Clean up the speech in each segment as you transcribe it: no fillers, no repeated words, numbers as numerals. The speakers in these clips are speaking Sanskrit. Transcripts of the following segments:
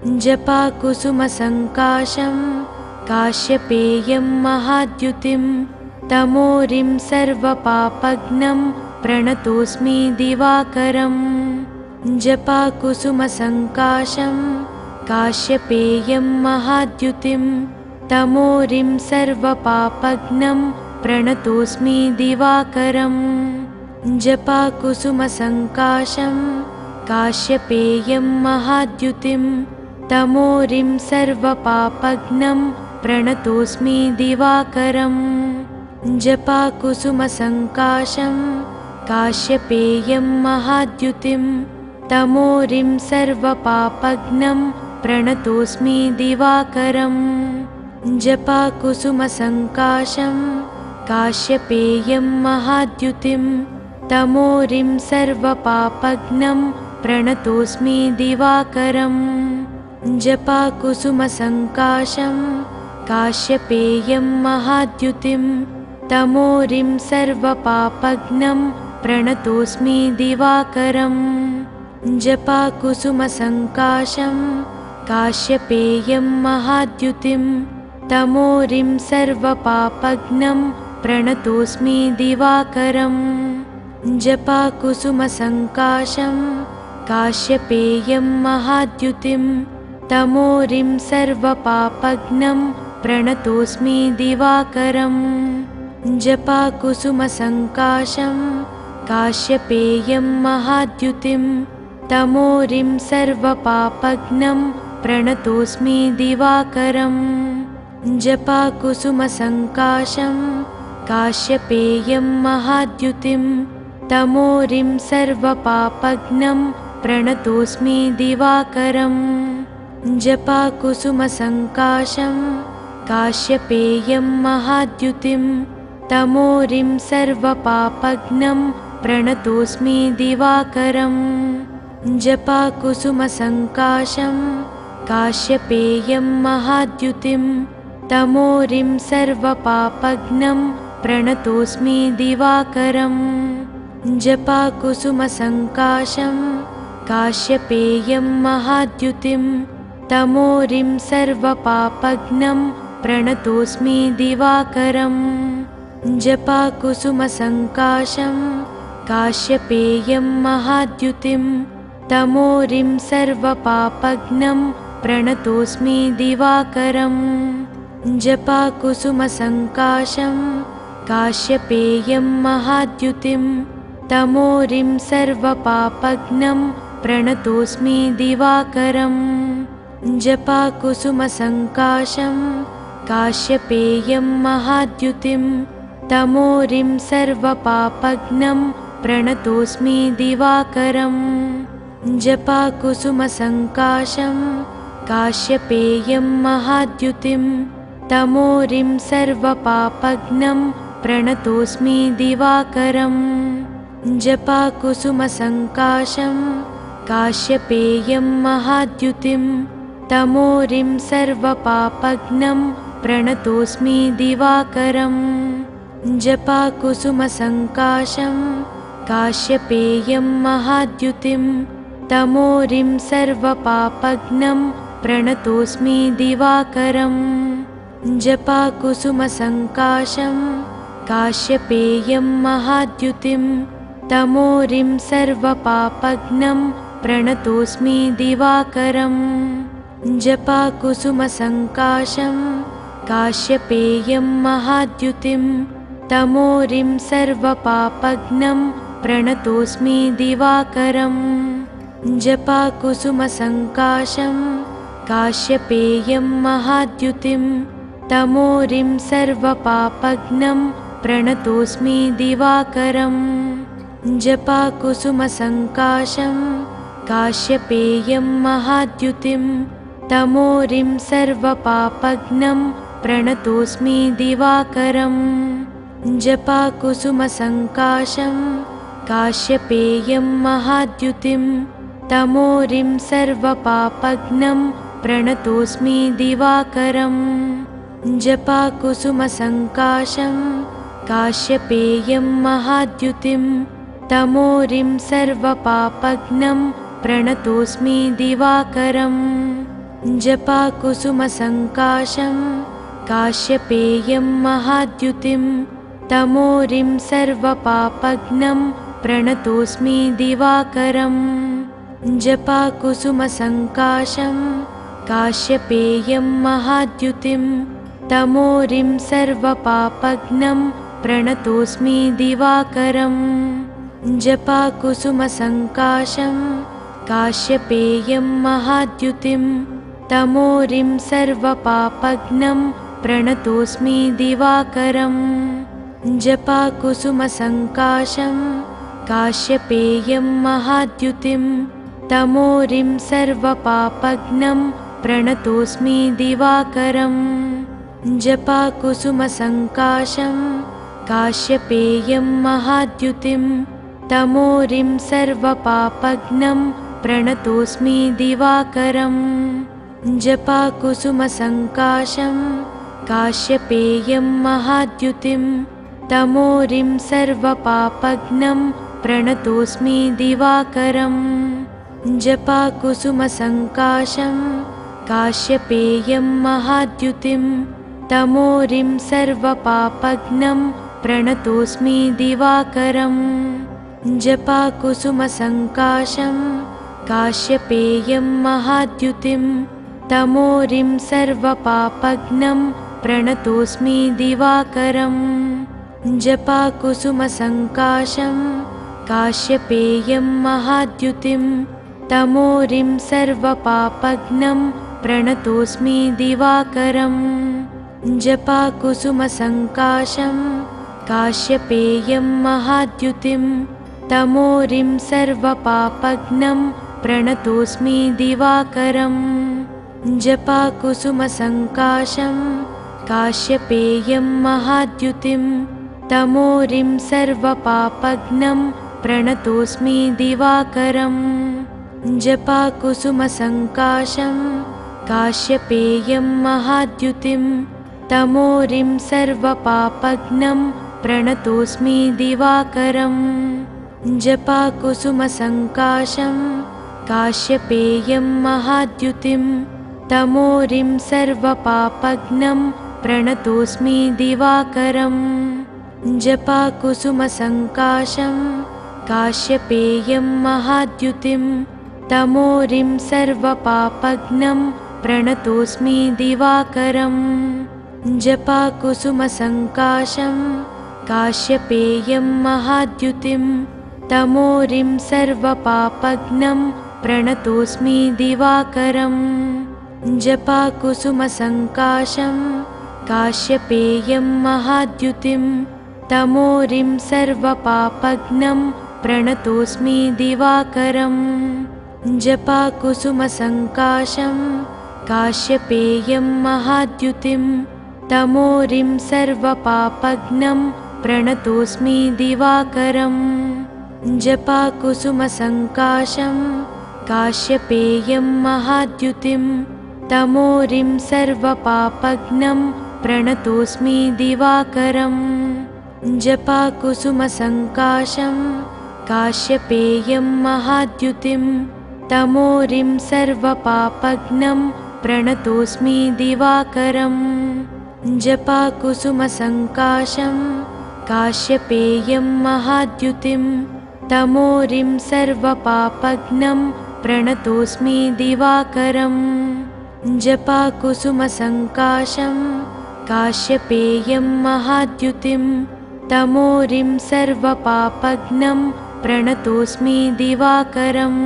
जपाकुसुमसङ्काशं काश्यपेयं महाद्युतिं तमोरिं सर्वपापघ्नं प्रणतोऽस्मि दिवाकरम् जपाकुसुमसङ्काशं काश्यपेयं महाद्युतिं तमोरिं सर्वपापघ्नं प्रणतोऽस्मि दिवाकरम् जपाकुसुमसङ्काशं काश्यपेयं महाद्युतिं तमोरिं सर्वपापघ्नं प्रणतोऽस्मि दिवाकरम् जपाकुसुमसङ्काशं काश्यपेयं महाद्युतिं तमोरिं सर्वपापघ्नं प्रणतोऽस्मि दिवाकरम् जपाकुसुमसङ्काशं काश्यपेयं महाद्युतिं तमोरिं सर्वपापघ्नं प्रणतोऽस्मि दिवाकरम् जपाकुसुमसङ्काशं काश्यपेयं महाद्युतिं तमोरिं सर्वपापघ्नं प्रणतोऽस्मि दिवाकरम् जपाकुसुमसङ्काशं काश्यपेयं महाद्युतिं तमोरिं सर्वपापघ्नं प्रणतोऽस्मि दिवाकरम् जपाकुसुमसङ्काशं काश्यपेयं महाद्युतिं तमोरिं सर्वपापघ्नं प्रणतोऽस्मि दिवाकरम् जपाकुसुमसङ्काशं काश्यपेयं महाद्युतिं तमोरिं सर्वपापघ्नं प्रणतोऽस्मि दिवाकरम् जपाकुसुमसङ्काशं काश्यपेयं महाद्युतिं तमोरिं सर्वपापघ्नं प्रणतोऽस्मि दिवाकरम् जपाकुसुमसङ्काशं काश्यपेयं महाद्युतिं तमोरिं सर्वपापघ्नं प्रणतोऽस्मि दिवाकरम् जपाकुसुमसङ्काशं काश्यपेयं महाद्युतिं तमोरिं सर्वपापघ्नं प्रणतोऽस्मि दिवाकरम् जपाकुसुमसङ्काशं काश्यपेयं महाद्युतिं तमोरिं सर्वपापघ्नं प्रणतोऽस्मि दिवाकरम् जपाकुसुमसङ्काशं काश्यपेयं महाद्युतिं तमोरिं सर्वपापघ्नं प्रणतोऽस्मि दिवाकरम् जपाकुसुमसङ्काशं काश्यपेयं महाद्युतिं तमोरिं सर्वपापघ्नं प्रणतोऽस्मि दिवाकरम् जपाकुसुमसङ्काशं काश्यपेयं महाद्युतिं तमोरिं सर्वपापघ्नं प्रणतोऽस्मि दिवाकरम् जपाकुसुमसङ्काशं काश्यपेयं महाद्युतिं तमोरिं सर्वपापघ्नं प्रणतोऽस्मि दिवाकरम् जपाकुसुमसङ्काशं काश्यपेयं महाद्युतिं तमोरिं सर्वपापघ्नं प्रणतोऽस्मि दिवाकरम् जपाकुसुमसङ्काशं काश्यपेयं महाद्युतिं तमोरिं सर्वपापघ्नं प्रणतोऽस्मि दिवाकरम् जपाकुसुमसङ्काशं काश्यपेयं महाद्युतिं तमोरिं सर्वपापघ्नं प्रणतोऽस्मि दिवाकरम् जपाकुसुमसङ्काशं काश्यपेयं महाद्युतिं तमोरिं सर्वपापघ्नं प्रणतोऽस्मि दिवाकरम् जपाकुसुमसङ्काशं काश्यपेयं महाद्युतिं तमोरिं सर्वपापघ्नं प्रणतोऽस्मि दिवाकरम् जपाकुसुमसङ्काशं काश्यपेयं महाद्युतिं तमोरिं सर्वपापघ्नं प्रणतोऽस्मि दिवाकरम् जपाकुसुमसङ्काशं काश्यपेयं महाद्युतिं तमोरिं सर्वपापघ्नं प्रणतोऽस्मि दिवाकरम् जपाकुसुमसङ्काशं काश्यपेयं महाद्युतिं तमोरिं सर्वपापघ्नं प्रणतोऽस्मि दिवाकरम् जपाकुसुमसङ्काशं काश्यपेयं महाद्युतिं तमोरिं सर्वपापघ्नं प्रणतोऽस्मि दिवाकरम् जपाकुसुमसङ्काशं काश्यपेयं महाद्युतिं तमोरिं सर्वपापघ्नं प्रणतोऽस्मि दिवाकरम् जपाकुसुमसङ्काशं काश्यपेयं महाद्युतिं तमोरिं सर्वपापघ्नं प्रणतोऽस्मि दिवाकरम् जपाकुसुमसङ्काशं काश्यपेयं महाद्युतिं तमोरिं सर्वपापघ्नं प्रणतोऽस्मि दिवाकरम् जपाकुसुमसङ्काशं काश्यपेयं महाद्युतिं तमोरिं सर्वपापघ्नं प्रणतोऽस्मि दिवाकरम् जपाकुसुमसङ्काशं काश्यपेयं महाद्युतिं तमोरिं सर्वपापघ्नं प्रणतोऽस्मि दिवाकरम् जपाकुसुमसङ्काशं काश्यपेयं महाद्युतिं तमोरिं सर्वपापघ्नं प्रणतोऽस्मि दिवाकरम् जपाकुसुमसङ्काशं काश्यपेयं महाद्युतिं तमोरिं सर्वपापघ्नं प्रणतोऽस्मि दिवाकरम् जपाकुसुमसङ्काशं काश्यपेयं महाद्युतिं तमोरिं सर्वपापघ्नं प्रणतोऽस्मि दिवाकरम् जपाकुसुमसङ्काशं काश्यपेयं महाद्युतिं तमोरिं सर्वपापघ्नं प्रणतोऽस्मि दिवाकरम् जपाकुसुमसङ्काशं काश्यपेयं महाद्युतिं तमोरिं सर्वपापघ्नं प्रणतोऽस्मि दिवाकरम् जपाकुसुमसङ्काशं काश्यपेयं महाद्युतिं तमोरिं सर्वपापघ्नं प्रणतोऽस्मि दिवाकरम् जपाकुसुमसङ्काशं काश्यपेयं महाद्युतिं तमोरिं सर्वपापघ्नं प्रणतोऽस्मि दिवाकरम् जपाकुसुमसङ्काशं काश्यपेयं महाद्युतिं तमोरिं सर्वपापघ्नं प्रणतोऽस्मि दिवाकरम् जपाकुसुमसङ्काशं काश्यपेयं महाद्युतिं तमोरिं सर्वपापघ्नं प्रणतोऽस्मि दिवाकरम् जपाकुसुमसङ्काशं काश्यपेयं महाद्युतिं तमोरिं सर्वपापघ्नं प्रणतोऽस्मि दिवाकरम् जपाकुसुमसङ्काशं काश्यपेयं महाद्युतिं तमोरिं सर्वपापघ्नं प्रणतोऽस्मि दिवाकरम् जपाकुसुमसङ्काशं काश्यपेयं महाद्युतिं तमोरिं सर्वपापघ्नं प्रणतोऽस्मि दिवाकरम् जपाकुसुमसङ्काशं काश्यपेयं महाद्युतिं तमोरिं सर्वपापघ्नं प्रणतोऽस्मि दिवाकरम् जपाकुसुमसङ्काशं काश्यपेयं महाद्युतिं तमोरिं सर्वपापघ्नं प्रणतोऽस्मि दिवाकरम् जपाकुसुमसङ्काशं काश्यपेयं महाद्युतिं तमोरिं सर्वपापघ्नं प्रणतोऽस्मि दिवाकरम्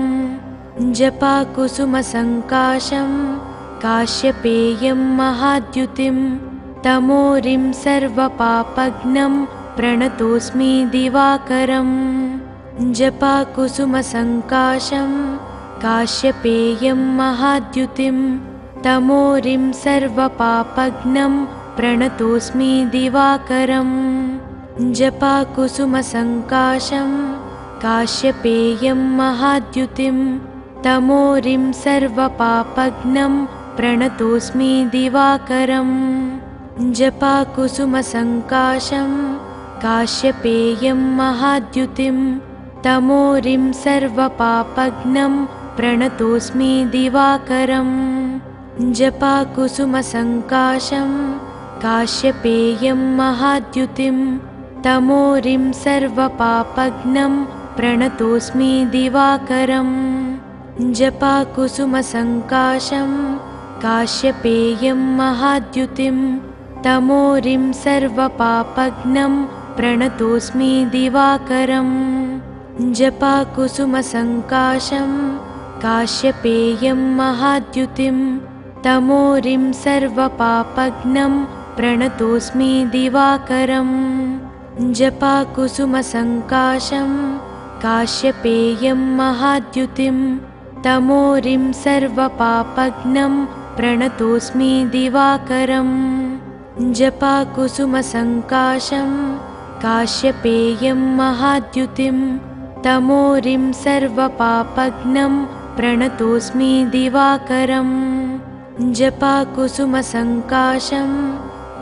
जपाकुसुमसङ्काशं काश्यपेयं महाद्युतिं तमोरिं सर्वपापघ्नं प्रणतोऽस्मि दिवाकरम् जपाकुसुमसङ्काशं काश्यपेयं महाद्युतिं तमोरिं सर्वपापघ्नं प्रणतोऽस्मि दिवाकरम् जपाकुसुमसङ्काशं काश्यपेयं महाद्युतिं तमोरिं सर्वपापघ्नं प्रणतोऽस्मि दिवाकरम् जपाकुसुमसङ्काशं काश्यपेयं महाद्युतिं तमोरिं सर्वपापघ्नं प्रणतोऽस्मि दिवाकरम् जपाकुसुमसङ्काशं काश्यपेयं महाद्युतिं तमोरिं सर्वपापघ्नं प्रणतोऽस्मि दिवाकरम् जपाकुसुमसङ्काशं काश्यपेयं महाद्युतिं तमोरिं सर्वपापघ्नं प्रणतोऽस्मि दिवाकरम् जपाकुसुमसङ्काशं काश्यपेयं महाद्युतिं तमोरिं सर्वपापघ्नं प्रणतोऽस्मि दिवाकरम् जपाकुसुमसङ्काशं काश्यपेयं महाद्युतिं तमोरिं सर्वपापघ्नं प्रणतोऽस्मि दिवाकरम् जपाकुसुमसङ्काशं काश्यपेयं महाद्युतिं तमोरिं सर्वपापघ्नं प्रणतोऽस्मि दिवाकरम् जपाकुसुमसङ्काशं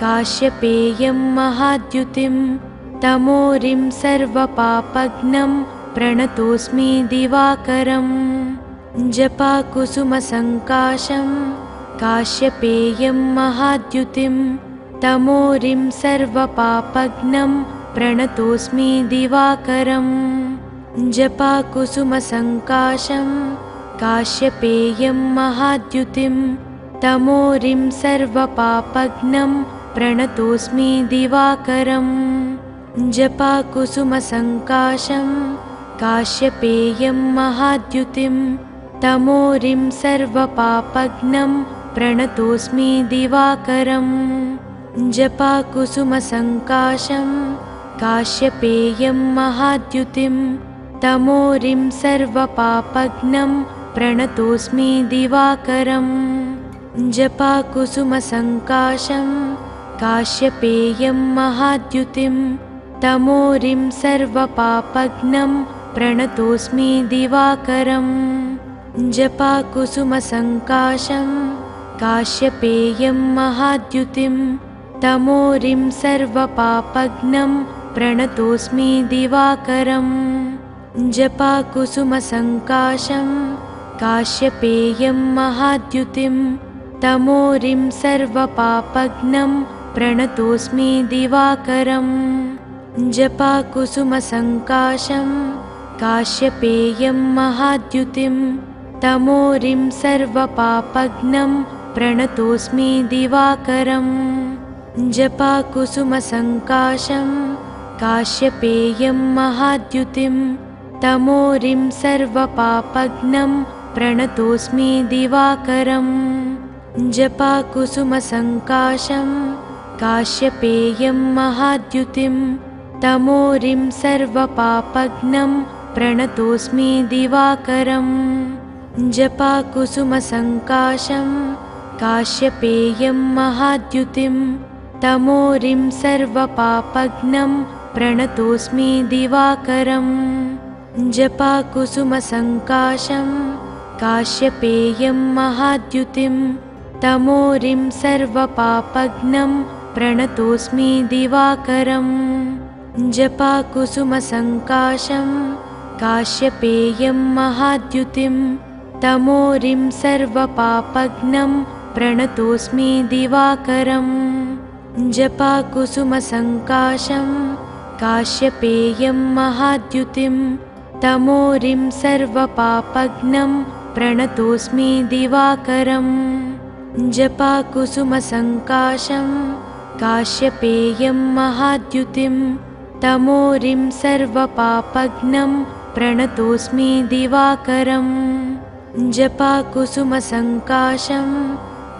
काश्यपेयं महाद्युतिं तमोरिं सर्वपापघ्नं प्रणतोऽस्मि दिवाकरम् जपाकुसुमसङ्काशं काश्यपेयं महाद्युतिं तमोरिं सर्वपापघ्नं प्रणतोऽस्मि दिवाकरम् जपाकुसुमसङ्काशं काश्यपेयं महाद्युतिं तमोरिं सर्वपापघ्नं प्रणतोऽस्मि दिवाकरम् जपाकुसुमसङ्काशं काश्यपेयं महाद्युतिं तमोरिं सर्वपापघ्नं प्रणतोऽस्मि दिवाकरम् जपाकुसुमसङ्काशं काश्यपेयं महाद्युतिं तमोरिं सर्वपापघ्नं प्रणतोऽस्मि दिवाकरम् जपाकुसुमसङ्काशं काश्यपेयं महाद्युतिं तमोरिं सर्वपापघ्नं प्रणतोऽस्मि दिवाकरम् जपाकुसुमसङ्काशं काश्यपेयं महाद्युतिं तमोरिं सर्वपापघ्नं प्रणतोऽस्मि दिवाकरम् जपाकुसुमसङ्काशं काश्यपेयं महाद्युतिं तमोरिं सर्वपापघ्नं प्रणतोऽस्मि दिवाकरम् जपाकुसुमसङ्काशं काश्यपेयं महाद्युतिं तमोरिं सर्वपापघ्नं प्रणतोऽस्मि दिवाकरम् जपाकुसुमसङ्काशं काश्यपेयं महाद्युतिं तमोरिं सर्वपापघ्नं प्रणतोऽस्मि दिवाकरम् जपाकुसुमसङ्काशं काश्यपेयं महाद्युतिं तमोरिं सर्वपापघ्नं प्रणतोऽस्मि दिवाकरम् जपाकुसुमसङ्काशं काश्यपेयं महाद्युतिं तमोरिं सर्वपापघ्नं प्रणतोऽस्मि दिवाकरम् जपाकुसुमसङ्काशं काश्यपेयं महाद्युतिं तमोरिं सर्वपापघ्नं प्रणतोऽस्मि दिवाकरम् जपाकुसुमसङ्काशं काश्यपेयं महाद्युतिं तमोरिं सर्वपापघ्नं प्रणतोऽस्मि दिवाकरम् जपाकुसुमसङ्काशं काश्यपेयं महाद्युतिं तमोरिं सर्वपापघ्नं प्रणतोऽस्मि दिवाकरम् जपाकुसुमसङ्काशं काश्यपेयं महाद्युतिं तमोरिं सर्वपापघ्नं प्रणतोऽस्मि दिवाकरम् जपाकुसुमसङ्काशं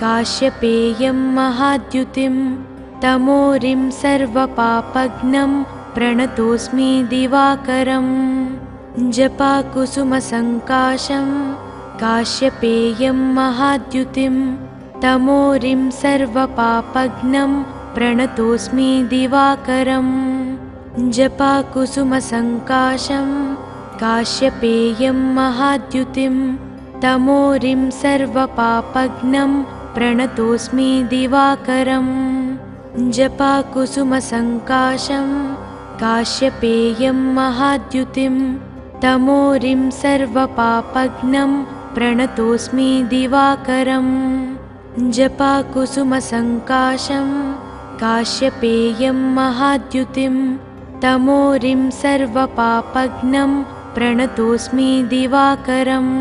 काश्यपेयं महाद्युतिं तमोरिं सर्वपापघ्नं प्रणतोऽस्मि दिवाकरम् जपाकुसुमसङ्काशं काश्यपेयं महाद्युतिं तमोरिं सर्वपापघ्नं प्रणतोऽस्मि दिवाकरम् जपाकुसुमसङ्काशं काश्यपेयं महाद्युतिं तमोरिं सर्वपापघ्नं प्रणतोऽस्मि दिवाकरम् जपाकुसुमसङ्काशं काश्यपेयं महाद्युतिं तमोरिं सर्वपापघ्नं प्रणतोऽस्मि दिवाकरम् जपाकुसुमसङ्काशं काश्यपेयं महाद्युतिं तमोरिं सर्वपापघ्नं प्रणतोऽस्मि दिवाकरम्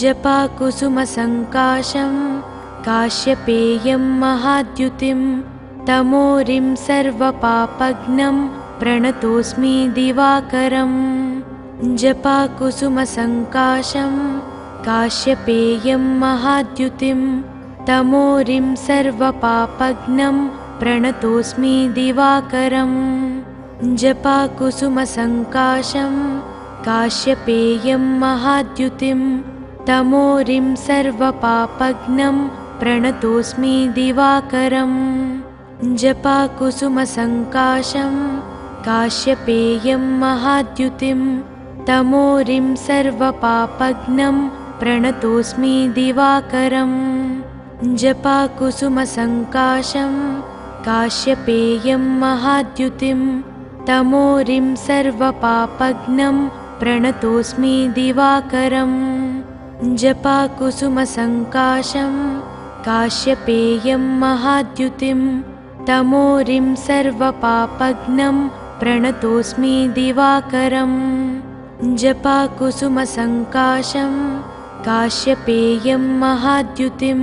जपाकुसुमसङ्काशं काश्यपेयं महाद्युतिं तमोरिं सर्वपापघ्नं प्रणतोऽस्मि दिवाकरम् जपाकुसुमसङ्काशं काश्यपेयं महाद्युतिं तमोरिं सर्वपापघ्नं प्रणतोऽस्मि दिवाकरम् जपाकुसुमसङ्काशं काश्यपेयं महाद्युतिं तमोरिं सर्वपापघ्नं प्रणतोऽस्मि दिवाकरम् जपाकुसुमसङ्काशं काश्यपेयं महाद्युतिं तमोरिं सर्वपापघ्नं प्रणतोऽस्मि दिवाकरम् जपाकुसुमसङ्काशं काश्यपेयं महाद्युतिं तमोरिं सर्वपापघ्नं प्रणतोऽस्मि दिवाकरम् जपाकुसुमसङ्काशं काश्यपेयं महाद्युतिं तमोरिं सर्वपापघ्नं प्रणतोऽस्मि दिवाकरम् जपाकुसुमसङ्काशं काश्यपेयं महाद्युतिं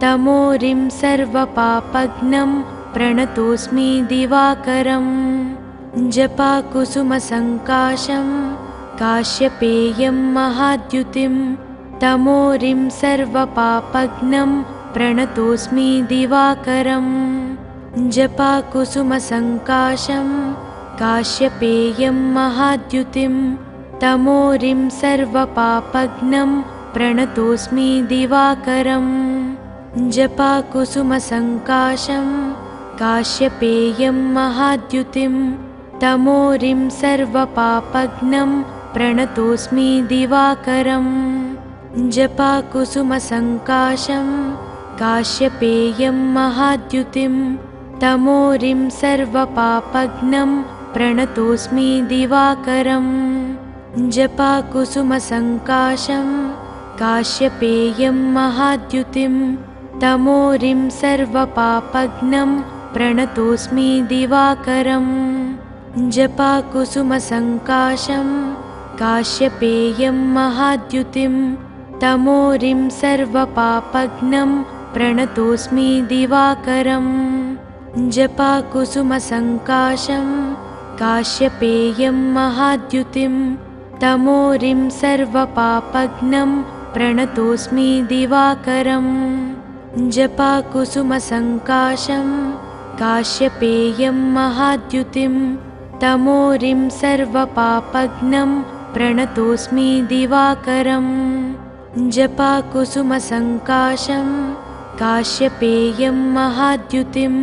तमोरिं सर्वपापघ्नं प्रणतोऽस्मि दिवाकरम् जपाकुसुमसङ्काशं काश्यपेयं महाद्युतिं तमोरिं सर्वपापघ्नं प्रणतोऽस्मि दिवाकरम् जपाकुसुमसङ्काशं काश्यपेयं महाद्युतिं तमोरिं सर्वपापघ्नं प्रणतोऽस्मि दिवाकरम् जपाकुसुमसङ्काशं काश्यपेयं महाद्युतिं तमोरिं सर्वपापघ्नं प्रणतोऽस्मि दिवाकरम् जपाकुसुमसङ्काशं काश्यपेयं महाद्युतिं तमोरिं सर्वपापघ्नं प्रणतोऽस्मि दिवाकरम् जपाकुसुमसङ्काशं काश्यपेयं महाद्युतिं तमोरिं सर्वपापघ्नं प्रणतोऽस्मि दिवाकरम् जपाकुसुमसङ्काशं काश्यपेयं महाद्युतिं तमोरिं सर्वपापघ्नं प्रणतोऽस्मि दिवाकरम् जपाकुसुमसङ्काशं काश्यपेयं महाद्युतिं तमोरिं सर्वपापघ्नं प्रणतोऽस्मि दिवाकरम् जपाकुसुमसङ्काशं काश्यपेयं महाद्युतिं तमोरिं सर्वपापघ्नं प्रणतोऽस्मि दिवाकरम् जपाकुसुमसङ्काशं काश्यपेयं महाद्युतिं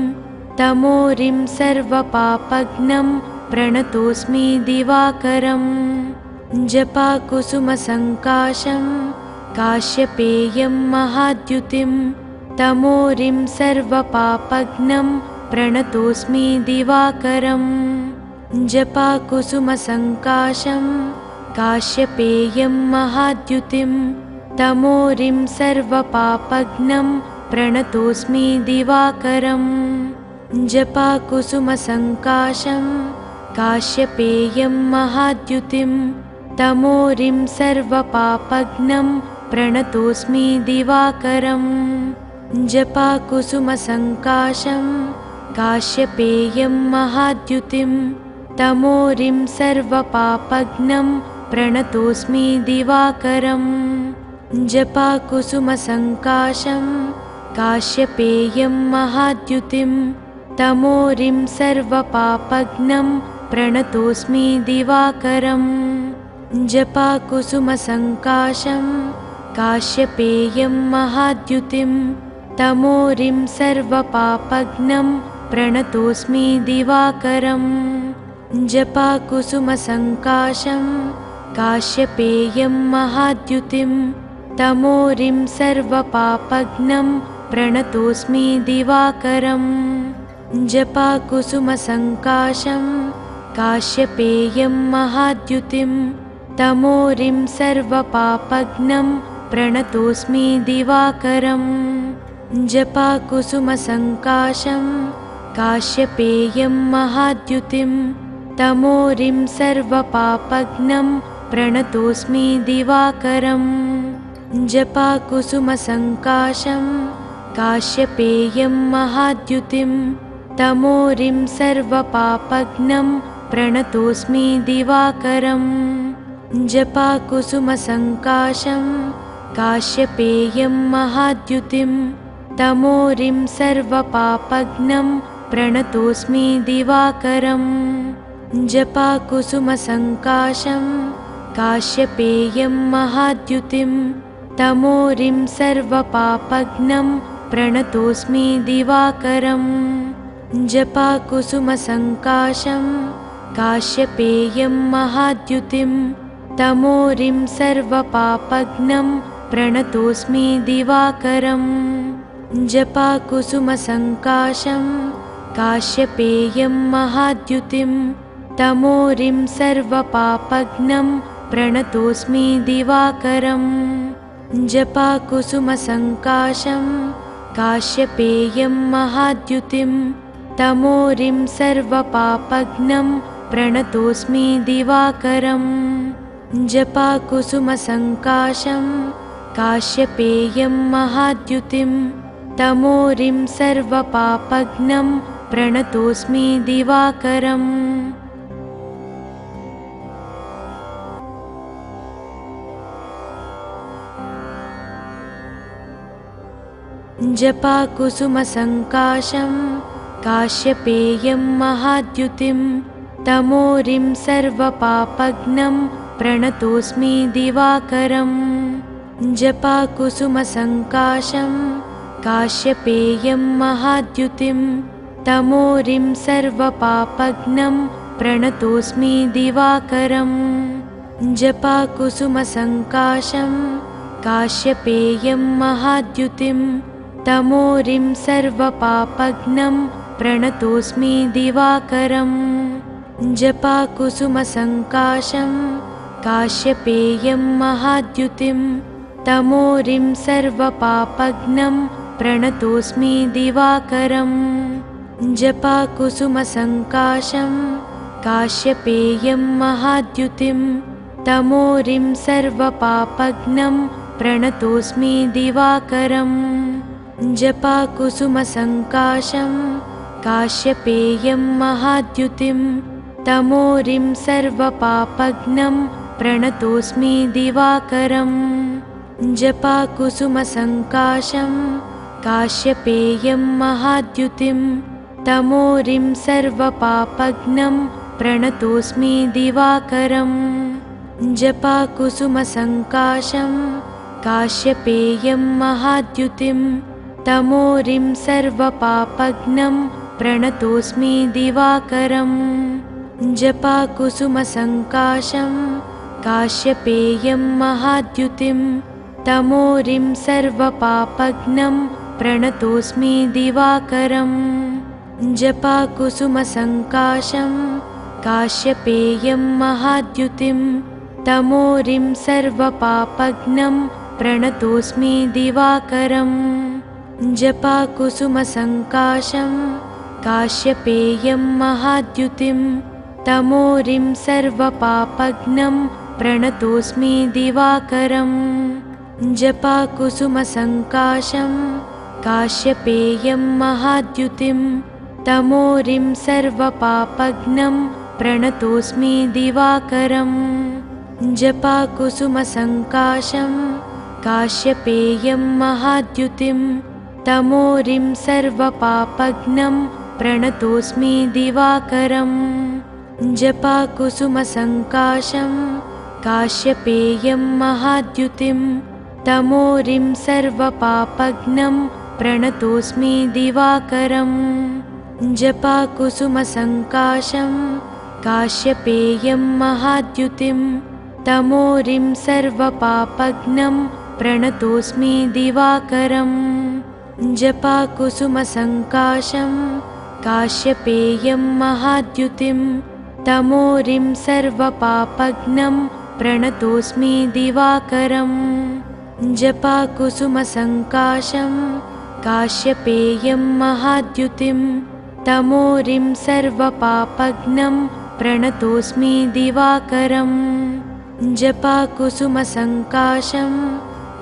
तमोरिं सर्वपापघ्नं प्रणतोऽस्मि दिवाकरम् जपाकुसुमसङ्काशं काश्यपेयं महाद्युतिं तमोरिं सर्वपापघ्नं प्रणतोऽस्मि दिवाकरम् जपाकुसुमसङ्काशं काश्यपेयं महाद्युतिं तमोरिं सर्वपापघ्नं प्रणतोऽस्मि दिवाकरम् जपाकुसुमसङ्काशं काश्यपेयं महाद्युतिं तमोरिं सर्वपापघ्नं प्रणतोऽस्मि दिवाकरम् जपाकुसुमसङ्काशं काश्यपेयं महाद्युतिं तमोरिं सर्वपापघ्नं प्रणतोऽस्मि दिवाकरम् जपाकुसुमसङ्काशं काश्यपेयं महाद्युतिं तमोरिं सर्वपापघ्नं प्रणतोऽस्मि दिवाकरम् जपाकुसुमसङ्काशं काश्यपेयं महाद्युतिं तमोरिं सर्वपापघ्नं प्रणतोऽस्मि दिवाकरम् जपाकुसुमसङ्काशं काश्यपेयं महाद्युतिं तमोरिं सर्वपापघ्नं प्रणतोऽस्मि दिवाकरम् जपाकुसुमसङ्काशं काश्यपेयं महाद्युतिं तमोरिं सर्वपापघ्नं प्रणतोऽस्मि दिवाकरम् जपाकुसुमसङ्काशं काश्यपेयं महाद्युतिं तमोरिं सर्वपापघ्नं प्रणतोऽस्मि दिवाकरम् जपाकुसुमसङ्काशं काश्यपेयं महाद्युतिं तमोरिं सर्वपापघ्नं प्रणतोऽस्मि दिवाकरम् जपाकुसुमसङ्काशं काश्यपेयं महाद्युतिं तमोरिं सर्वपापघ्नं प्रणतोऽस्मि दिवाकरम् जपाकुसुमसङ्काशं काश्यपेयं महाद्युतिं तमोरिं सर्वपापघ्नं प्रणतोऽस्मि दिवाकरम् जपाकुसुमसङ्काशं काश्यपेयं महाद्युतिं तमोरिं सर्वपापघ्नं प्रणतोऽस्मि दिवाकरम् जपाकुसुमसङ्काशं काश्यपेयं महाद्युतिं तमोरिं सर्वपापघ्नं प्रणतोऽस्मि दिवाकरम् जपाकुसुमसङ्काशं काश्यपेयं महाद्युतिं तमोरिं सर्वपापघ्नं प्रणतोऽस्मि दिवाकरम् जपाकुसुमसङ्काशं काश्यपेयं महाद्युतिं तमोरिं सर्वपापघ्नं प्रणतोऽस्मि दिवाकरम् जपाकुसुमसङ्काशं काश्यपेयं महाद्युतिं तमोरिं सर्वपापघ्नं प्रणतोऽस्मि दिवाकरम् जपाकुसुमसङ्काशं काश्यपेयं महाद्युतिं तमोरिं सर्वपापघ्नं प्रणतोऽस्मि दिवाकरम् जपाकुसुमसङ्काशं काश्यपेयं महाद्युतिं तमोरिं सर्वपापघ्नं प्रणतोऽस्मि दिवाकरम् जपाकुसुमसङ्काशं काश्यपेयं महाद्युतिं तमोरिं सर्वपापघ्नं प्रणतोऽस्मि दिवाकरम् जपाकुसुमसङ्काशं काश्यपेयं महाद्युतिं तमोरिं सर्वपापघ्नं प्रणतोऽस्मि दिवाकरम् जपाकुसुमसङ्काशं काश्यपेयं महाद्युतिं तमोरिं सर्वपापघ्नं प्रणतोऽस्मि दिवाकरम् जपाकुसुमसङ्काशं काश्यपेयं महाद्युतिं तमोरिं सर्वपापघ्नं प्रणतोऽस्मि दिवाकरम् जपाकुसुमसङ्काशं काश्यपेयं महाद्युतिं तमोरिं सर्वपापघ्नं प्रणतोऽस्मि दिवाकरम् जपाकुसुमसङ्काशं काश्यपेयं महाद्युतिं तमोरिं सर्वपापघ्नं प्रणतोऽस्मि दिवाकरम् जपाकुसुमसङ्काशं काश्यपेयं महाद्युतिं तमोरिं सर्वपापघ्नं प्रणतोऽस्मि दिवाकरम् जपाकुसुमसङ्काशं काश्यपेयं महाद्युतिं तमोरिं सर्वपापघ्नं प्रणतोऽस्मि दिवाकरम् जपाकुसुमसङ्काशं काश्यपेयं महाद्युतिं तमोरिं सर्वपापघ्नं प्रणतोऽस्मि दिवाकरम् जपाकुसुमसङ्काशं काश्यपेयं महाद्युतिं तमोरिं सर्वपापघ्नं प्रणतोऽस्मि दिवाकरम् जपाकुसुमसङ्काशं काश्यपेयं महाद्युतिं तमोरिं सर्वपापघ्नं प्रणतोऽस्मि दिवाकरम् जपाकुसुमसङ्काशं काश्यपेयं महाद्युतिं तमोरिं सर्वपापघ्नं प्रणतोऽस्मि दिवाकरम् जपाकुसुमसङ्काशं काश्यपेयं महाद्युतिं तमोरिं सर्वपापघ्नं प्रणतोऽस्मि दिवाकरम् जपाकुसुमसङ्काशं काश्यपेयं महाद्युतिं तमोरिं सर्वपापघ्नं प्रणतोऽस्मि दिवाकरम् जपाकुसुमसङ्काशं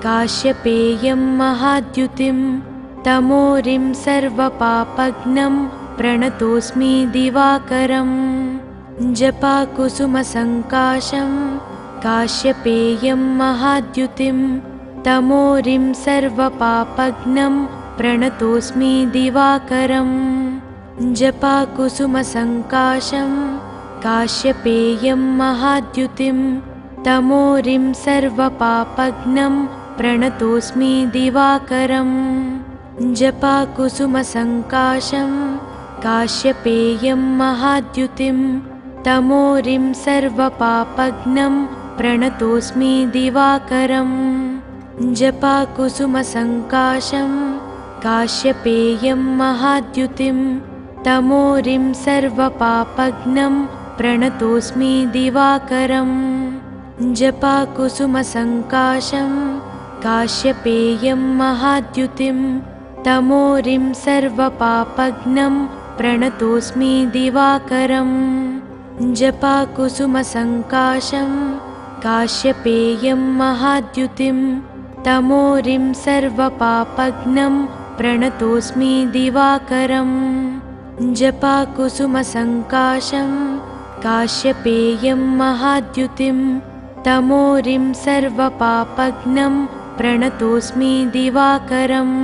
काश्यपेयं महाद्युतिं तमोरिं सर्वपापघ्नं प्रणतोऽस्मि दिवाकरम् जपाकुसुमसङ्काशं काश्यपेयं महाद्युतिं तमोरिं सर्वपापघ्नं प्रणतोऽस्मि दिवाकरम् जपाकुसुमसङ्काशं काश्यपेयं महाद्युतिं तमोरिं सर्वपापघ्नं प्रणतोऽस्मि दिवाकरम् जपाकुसुमसङ्काशं काश्यपेयं महाद्युतिं तमोरिं सर्वपापघ्नं प्रणतोऽस्मि दिवाकरम् जपाकुसुमसङ्काशं काश्यपेयं महाद्युतिं तमोरिं सर्वपापघ्नं प्रणतोऽस्मि दिवाकरम् जपाकुसुमसङ्काशं काश्यपेयं महाद्युतिं तमोरिं सर्वपापघ्नं प्रणतोऽस्मि दिवाकरम् जपाकुसुमसङ्काशं काश्यपेयं महाद्युतिं तमोरिं सर्वपापघ्नं प्रणतोऽस्मि दिवाकरम् जपाकुसुमसङ्काशं काश्यपेयं महाद्युतिं तमोरिं सर्वपापघ्नं प्रणतोऽस्मि दिवाकरम्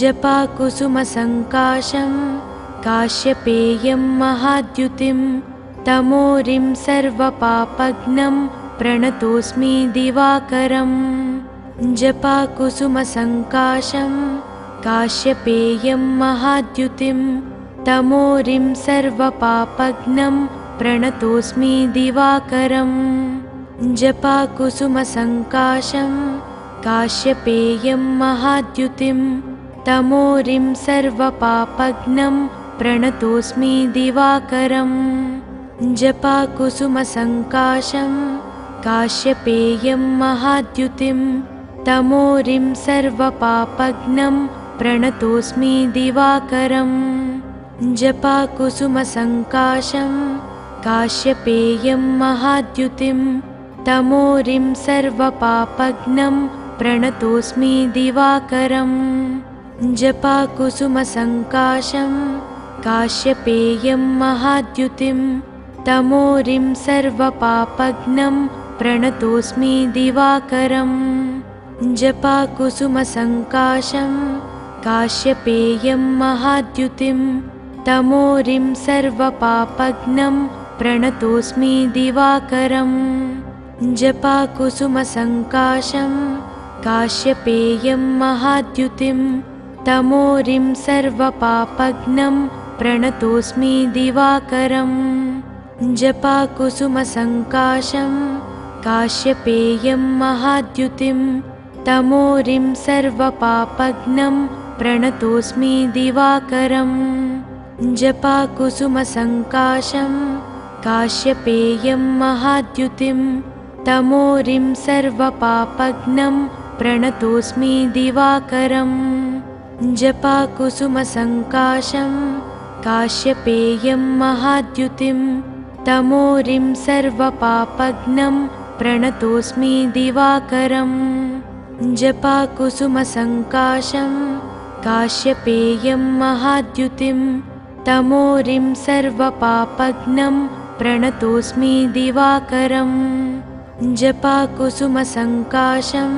जपाकुसुमसङ्काशं काश्यपेयं महाद्युतिं तमोरिं सर्वपापघ्नं प्रणतोऽस्मि दिवाकरम् जपाकुसुमसङ्काशं काश्यपेयं महाद्युतिं तमोरिं सर्वपापघ्नं प्रणतोऽस्मि दिवाकरम् जपाकुसुमसङ्काशं काश्यपेयं महाद्युतिं तमोरिं सर्वपापघ्नं प्रणतोऽस्मि दिवाकरम् जपाकुसुमसङ्काशं काश्यपेयं महाद्युतिं तमोरिं सर्वपापघ्नं प्रणतोऽस्मि दिवाकरम् जपाकुसुमसङ्काशं काश्यपेयं महाद्युतिं तमोरिं सर्वपापघ्नं प्रणतोऽस्मि दिवाकरम् जपाकुसुमसङ्काशं काश्यपेयं महाद्युतिं तमोरिं सर्वपापघ्नं प्रणतोऽस्मि दिवाकरम् जपाकुसुमसङ्काशं काश्यपेयं महाद्युतिं तमोरिं सर्वपापघ्नं प्रणतोऽस्मि दिवाकरम् जपाकुसुमसङ्काशं काश्यपेयं महाद्युतिं तमोरिं सर्वपापघ्नं प्रणतोऽस्मि दिवाकरम् जपाकुसुमसङ्काशं काश्यपेयं महाद्युतिं तमोरिं सर्वपापघ्नं प्रणतोऽस्मि दिवाकरम् जपाकुसुमसङ्काशं काश्यपेयं महाद्युतिं तमोरिं सर्वपापघ्नं प्रणतोऽस्मि दिवाकरम् जपाकुसुमसङ्काशं काश्यपेयं महाद्युतिं तमोरिं सर्वपापघ्नं प्रणतोऽस्मि दिवाकरम् जपाकुसुमसङ्काशं काश्यपेयं महाद्युतिं तमोरिं सर्वपापघ्नं प्रणतोऽस्मि दिवाकरम् जपाकुसुमसङ्काशं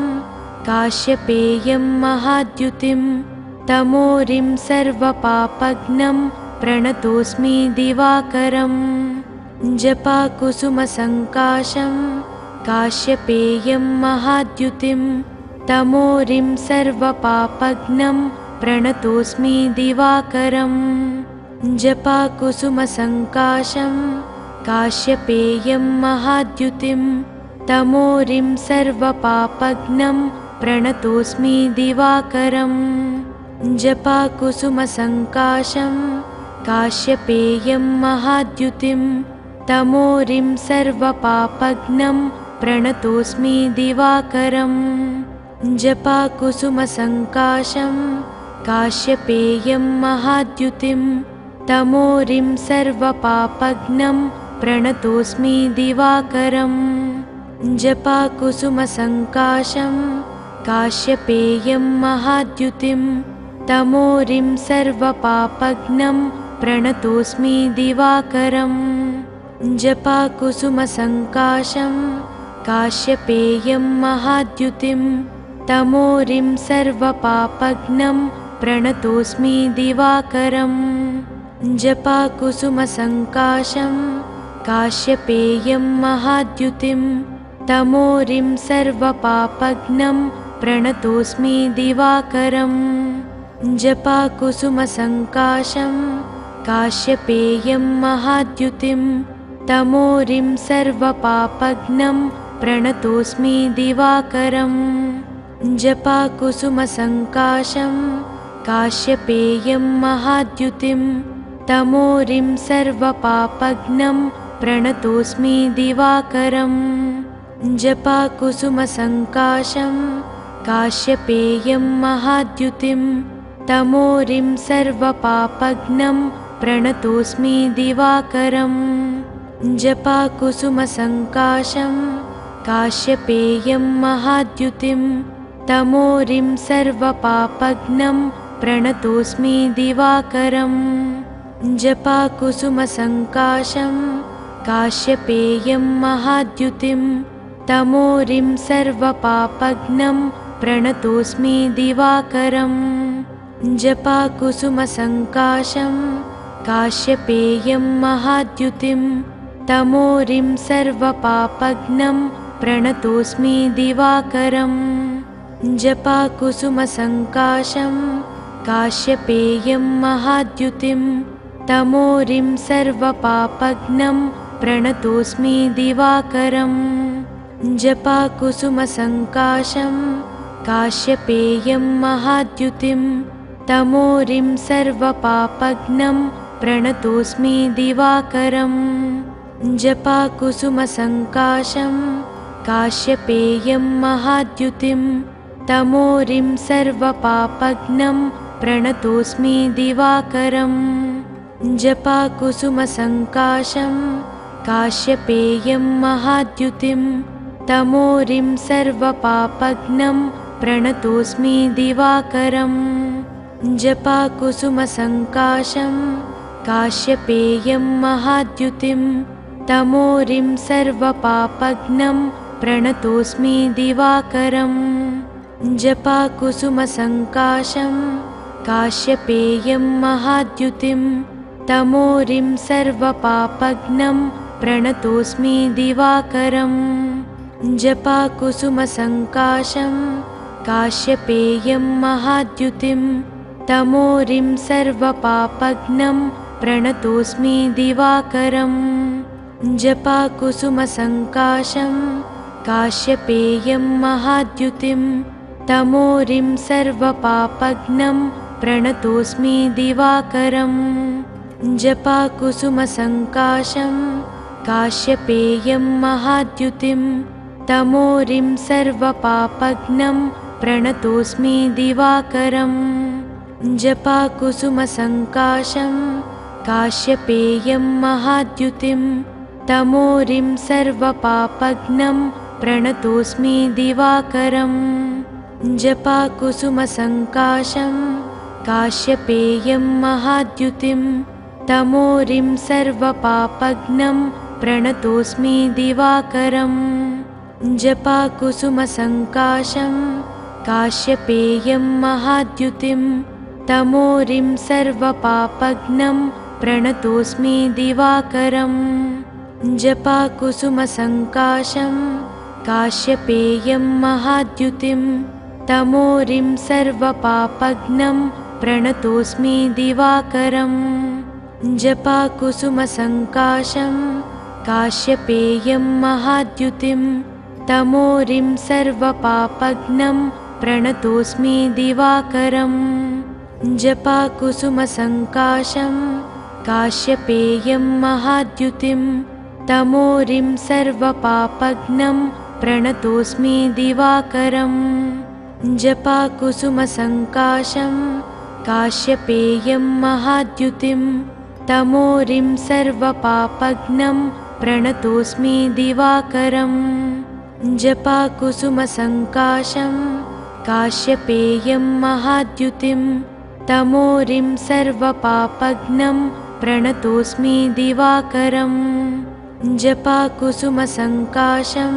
काश्यपेयं महाद्युतिं तमोरिं सर्वपापघ्नं प्रणतोऽस्मि दिवाकरम् जपाकुसुमसङ्काशं काश्यपेयं महाद्युतिं तमोरिं सर्वपापघ्नं प्रणतोऽस्मि दिवाकरम् जपाकुसुमसङ्काशं काश्यपेयं महाद्युतिं तमोरिं सर्वपापघ्नं प्रणतोऽस्मि दिवाकरम् जपाकुसुमसङ्काशं काश्यपेयं महाद्युतिं तमोरिं सर्वपापघ्नं प्रणतोऽस्मि दिवाकरम् जपाकुसुमसङ्काशं काश्यपेयं महाद्युतिं तमोरिं सर्वपापघ्नं प्रणतोऽस्मि दिवाकरम् जपाकुसुमसङ्काशं काश्यपेयं महाद्युतिं तमोरिं सर्वपापघ्नं प्रणतोऽस्मि दिवाकरम् जपाकुसुमसङ्काशं काश्यपेयं महाद्युतिं तमोरिं सर्वपापघ्नं प्रणतोऽस्मि दिवाकरम् जपाकुसुमसङ्काशं काश्यपेयं महाद्युतिं तमोरिं सर्वपापघ्नं प्रणतोऽस्मि दिवाकरम् जपाकुसुमसङ्काशं काश्यपेयं महाद्युतिं तमोरिं सर्वपापघ्नं प्रणतोऽस्मि दिवाकरम् जपाकुसुमसङ्काशं काश्यपेयं महाद्युतिं तमोरिं सर्वपापघ्नं प्रणतोऽस्मि दिवाकरम् जपाकुसुमसङ्काशं काश्यपेयं महाद्युतिं तमोरिं सर्वपापघ्नं प्रणतोऽस्मि दिवाकरम् जपाकुसुमसङ्काशं काश्यपेयं महाद्युतिं तमोरिं सर्वपापघ्नं प्रणतोऽस्मि दिवाकरम् जपाकुसुमसङ्काशं काश्यपेयं महाद्युतिं तमोरिं सर्वपापघ्नं प्रणतोऽस्मि दिवाकरम् जपाकुसुमसङ्काशं काश्यपेयं महाद्युतिं तमोरिं सर्वपापघ्नं प्रणतोऽस्मि दिवाकरम् जपाकुसुमसङ्काशं काश्यपेयं महाद्युतिं तमोरिं सर्वपापघ्नं प्रणतोऽस्मि दिवाकरम् जपाकुसुमसङ्काशं काश्यपेयं महाद्युतिं तमोरिं सर्वपापघ्नं प्रणतोऽस्मि दिवाकरम् जपाकुसुमसङ्काशं काश्यपेयं महाद्युतिं तमोरिं सर्वपापघ्नं प्रणतोऽस्मि दिवाकरम् जपाकुसुमसङ्काशं काश्यपेयं महाद्युतिं तमोरिं सर्वपापघ्नं प्रणतोऽस्मि दिवाकरम् जपाकुसुमसङ्काशं काश्यपेयं महाद्युतिं तमोरिं सर्वपापघ्नं प्रणतोऽस्मि दिवाकरम् जपाकुसुमसङ्काशं काश्यपेयं महाद्युतिं तमोरिं सर्वपापघ्नं प्रणतोऽस्मि दिवाकरम् जपाकुसुमसङ्काशं काश्यपेयं महाद्युतिं तमोरिं सर्वपापघ्नं प्रणतोऽस्मि दिवाकरम् जपाकुसुमसङ्काशं काश्यपेयं महाद्युतिं तमोरिं सर्वपापघ्नं प्रणतोऽस्मि दिवाकरम् जपाकुसुमसङ्काशं काश्यपेयं महाद्युतिं तमोरिं सर्वपापघ्नं प्रणतोऽस्मि दिवाकरम् जपाकुसुमसङ्काशं काश्यपेयं महाद्युतिं तमोरिं सर्वपापघ्नं प्रणतोऽस्मि दिवाकरम् जपाकुसुमसङ्काशं काश्यपेयं महाद्युतिं तमोरिं सर्वपापघ्नं प्रणतोऽस्मि दिवाकरम् जपाकुसुमसङ्काशं काश्यपेयं महाद्युतिं तमोरिं सर्वपापघ्नं प्रणतोऽस्मि दिवाकरम् जपाकुसुमसङ्काशं काश्यपेयं महाद्युतिं तमोरिं सर्वपापघ्नं प्रणतोऽस्मि दिवाकरम् जपाकुसुमसङ्काशं काश्यपेयं महाद्युतिं तमोरिं सर्वपापघ्नं प्रणतोऽस्मि दिवाकरम् जपाकुसुमसङ्काशं काश्यपेयं महाद्युतिं तमोरिं सर्वपापघ्नं प्रणतोऽस्मि दिवाकरम् जपाकुसुमसङ्काशं काश्यपेयं महाद्युतिं तमोरिं सर्वपापघ्नं प्रणतोऽस्मि दिवाकरम् जपाकुसुमसङ्काशं काश्यपेयं महाद्युतिं तमोरिं सर्वपापघ्नं प्रणतोऽस्मि दिवाकरम् जपाकुसुमसङ्काशं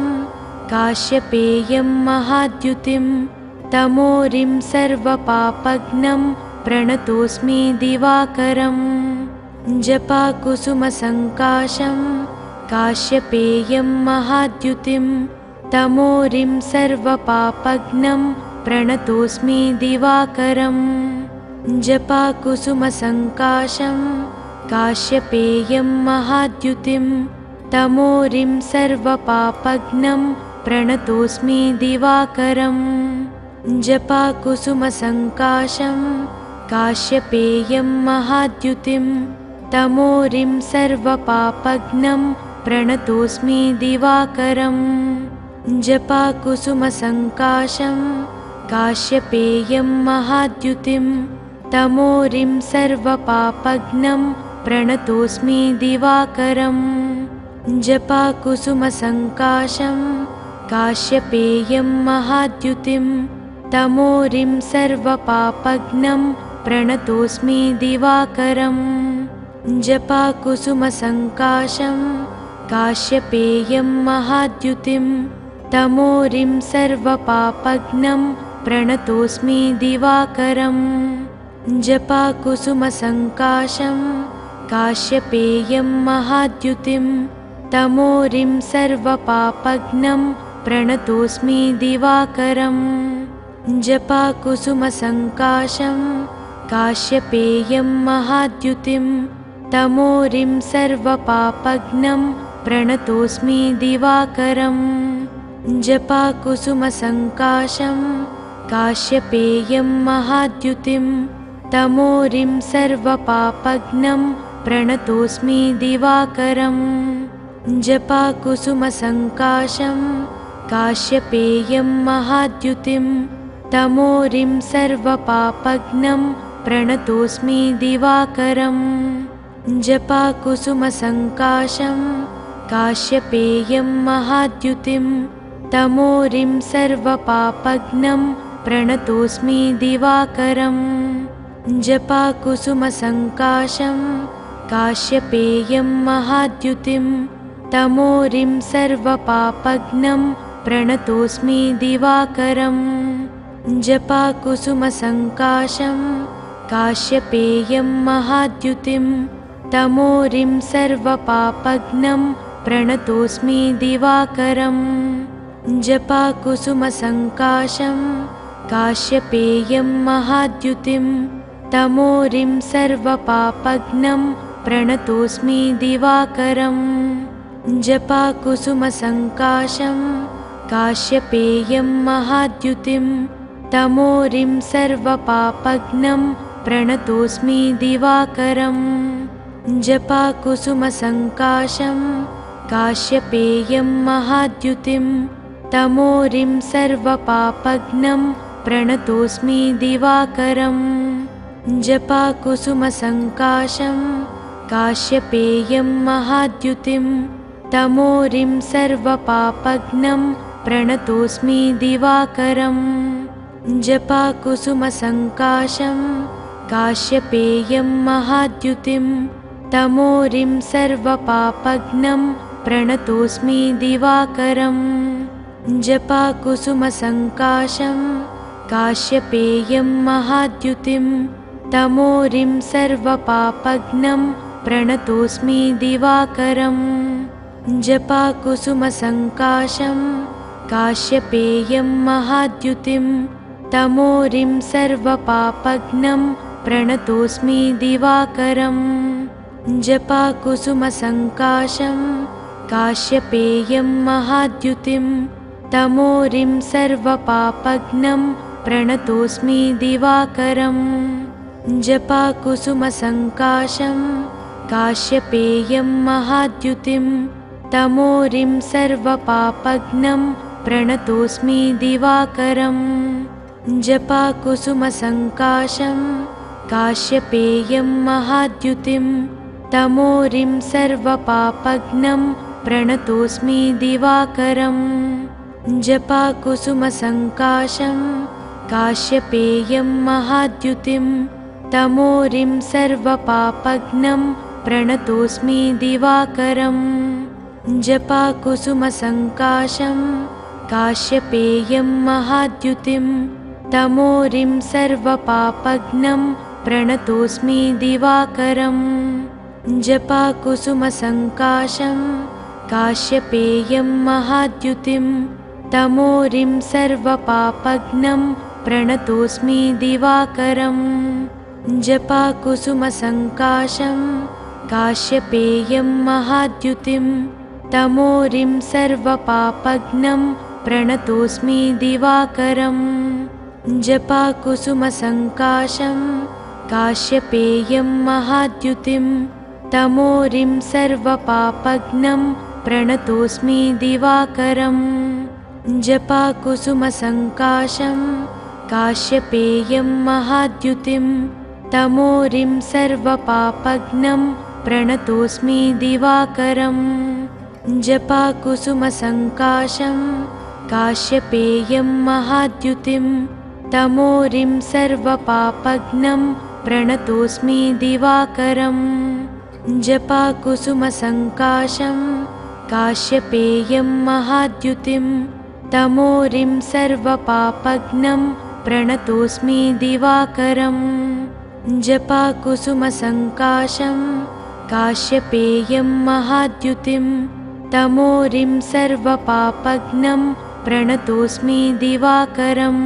काश्यपेयं महाद्युतिं तमोरिं सर्वपापघ्नं प्रणतोऽस्मि दिवाकरम् जपाकुसुमसङ्काशं काश्यपेयं महाद्युतिं तमोरिं सर्वपापघ्नं प्रणतोऽस्मि दिवाकरम् जपाकुसुमसङ्काशं काश्यपेयं महाद्युतिं तमोरिं सर्वपापघ्नं प्रणतोऽस्मि दिवाकरम् जपाकुसुमसङ्काशं काश्यपेयं महाद्युतिं तमोरिं सर्वपापघ्नं प्रणतोऽस्मि दिवाकरम् जपाकुसुमसङ्काशं काश्यपेयं महाद्युतिं तमोरिं सर्वपापघ्नं प्रणतोऽस्मि दिवाकरम् जपाकुसुमसङ्काशं काश्यपेयं महाद्युतिं तमोरिं सर्वपापघ्नं प्रणतोऽस्मि दिवाकरम् जपाकुसुमसङ्काशं काश्यपेयं महाद्युतिं तमोरिं सर्वपापघ्नं प्रणतोऽस्मि दिवाकरम् जपाकुसुमसङ्काशं काश्यपेयं महाद्युतिं तमोरिं सर्वपापघ्नं प्रणतोऽस्मि दिवाकरम् जपाकुसुमसङ्काशं काश्यपेयं महाद्युतिं तमोरिं सर्वपापघ्नं प्रणतोऽस्मि दिवाकरम् जपाकुसुमसङ्काशं काश्यपेयं महाद्युतिं तमोरिं सर्वपापघ्नं प्रणतोऽस्मि दिवाकरम् जपाकुसुमसङ्काशं काश्यपेयं महाद्युतिं तमोरिं सर्वपापघ्नं प्रणतोऽस्मि दिवाकरम् जपाकुसुमसङ्काशं काश्यपेयं महाद्युतिं तमोरिं सर्वपापघ्नं प्रणतोऽस्मि दिवाकरम् जपाकुसुमसङ्काशं काश्यपेयं महाद्युतिं तमोरिं सर्वपापघ्नं प्रणतोऽस्मि दिवाकरम् जपाकुसुमसङ्काशं काश्यपेयं महाद्युतिं तमोरिं सर्वपापघ्नं प्रणतोऽस्मि दिवाकरम् जपाकुसुमसङ्काशं काश्यपेयं महाद्युतिं तमोरिं सर्वपापघ्नं प्रणतोऽस्मि दिवाकरम् जपाकुसुमसङ्काशं काश्यपेयं महाद्युतिं तमोरिं सर्वपापघ्नं प्रणतोऽस्मि दिवाकरम् जपाकुसुमसङ्काशं काश्यपेयं महाद्युतिं तमोरिं सर्वपापघ्नं प्रणतोऽस्मि दिवाकरम् जपाकुसुमसङ्काशं काश्यपेयं महाद्युतिं तमोरिं सर्वपापघ्नं प्रणतोऽस्मि दिवाकरम् जपाकुसुमसङ्काशं काश्यपेयं महाद्युतिं तमोरिं सर्वपापघ्नं प्रणतोऽस्मि दिवाकरम् जपाकुसुमसङ्काशं काश्यपेयं महाद्युतिं तमोरिं सर्वपापघ्नं प्रणतोऽस्मि दिवाकरम् जपाकुसुमसङ्काशं काश्यपेयं महाद्युतिं तमोरिं सर्वपापघ्नं प्रणतोऽस्मि दिवाकरम् जपाकुसुमसङ्काशं काश्यपेयं महाद्युतिं तमोरिं सर्वपापघ्नं प्रणतोऽस्मि दिवाकरम् जपाकुसुमसङ्काशं काश्यपेयं महाद्युतिं तमोरिं सर्वपापघ्नं प्रणतोऽस्मि दिवाकरम् जपाकुसुमसङ्काशं काश्यपेयं महाद्युतिं तमोरिं सर्वपापघ्नं प्रणतोऽस्मि दिवाकरम् जपाकुसुमसङ्काशं काश्यपेयं महाद्युतिं तमोरिं सर्वपापघ्नं प्रणतोऽस्मि दिवाकरम् जपाकुसुमसङ्काशं काश्यपेयं महाद्युतिं तमोरिं सर्वपापघ्नं प्रणतोऽस्मि दिवाकरम् जपाकुसुमसङ्काशं काश्यपेयं महाद्युतिं तमोरिं सर्वपापघ्नं प्रणतोऽस्मि दिवाकरम् जपाकुसुमसङ्काशं काश्यपेयं महाद्युतिं तमोरिं सर्वपापघ्नं प्रणतोऽस्मि दिवाकरम् जपाकुसुमसङ्काशं काश्यपेयं महाद्युतिं तमोरिं सर्वपापघ्नं प्रणतोऽस्मि दिवाकरम् जपाकुसुमसङ्काशं काश्यपेयं महाद्युतिं तमोरिं सर्वपापघ्नं प्रणतोऽस्मि दिवाकरम् जपाकुसुमसङ्काशं काश्यपेयं महाद्युतिं तमोरिं सर्वपापघ्नं प्रणतोऽस्मि दिवाकरम् जपाकुसुमसङ्काशं काश्यपेयं महाद्युतिं तमोरिं सर्वपापघ्नं प्रणतोऽस्मि दिवाकरम् जपाकुसुमसङ्काशं काश्यपेयं महाद्युतिं तमोरिं सर्वपापघ्नं प्रणतोऽस्मि दिवाकरम्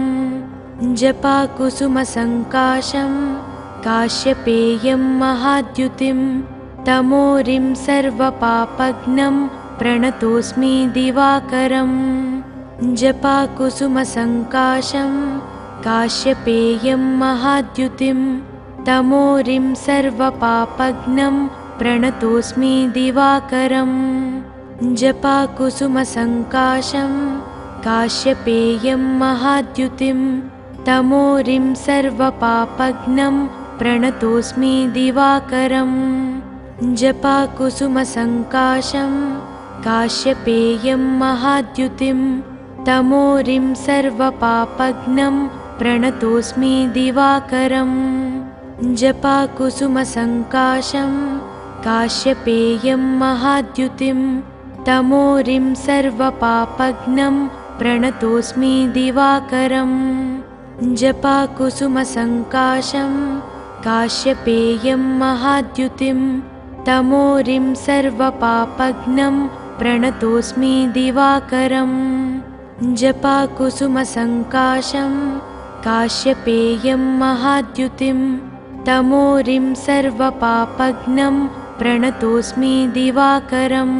जपाकुसुमसङ्काशं काश्यपेयं महाद्युतिं तमोरिं सर्वपापघ्नं प्रणतोऽस्मि दिवाकरम् जपाकुसुमसङ्काशं काश्यपेयं महाद्युतिं तमोरिं सर्वपापघ्नं प्रणतोऽस्मि दिवाकरम् जपाकुसुमसङ्काशं काश्यपेयं महाद्युतिं तमोरिं सर्वपापघ्नं प्रणतोऽस्मि दिवाकरम् जपाकुसुमसङ्काशं काश्यपेयं महाद्युतिं तमोरिं सर्वपापघ्नं प्रणतोऽस्मि दिवाकरम् जपाकुसुमसङ्काशं काश्यपेयं महाद्युतिं तमोरिं सर्वपापघ्नं प्रणतोऽस्मि दिवाकरम् जपाकुसुमसङ्काशं काश्यपेयं महाद्युतिं तमोरिं सर्वपापघ्नं प्रणतोऽस्मि दिवाकरम् जपाकुसुमसङ्काशं काश्यपेयं महाद्युतिं तमोरिं सर्वपापघ्नं प्रणतोऽस्मि दिवाकरम्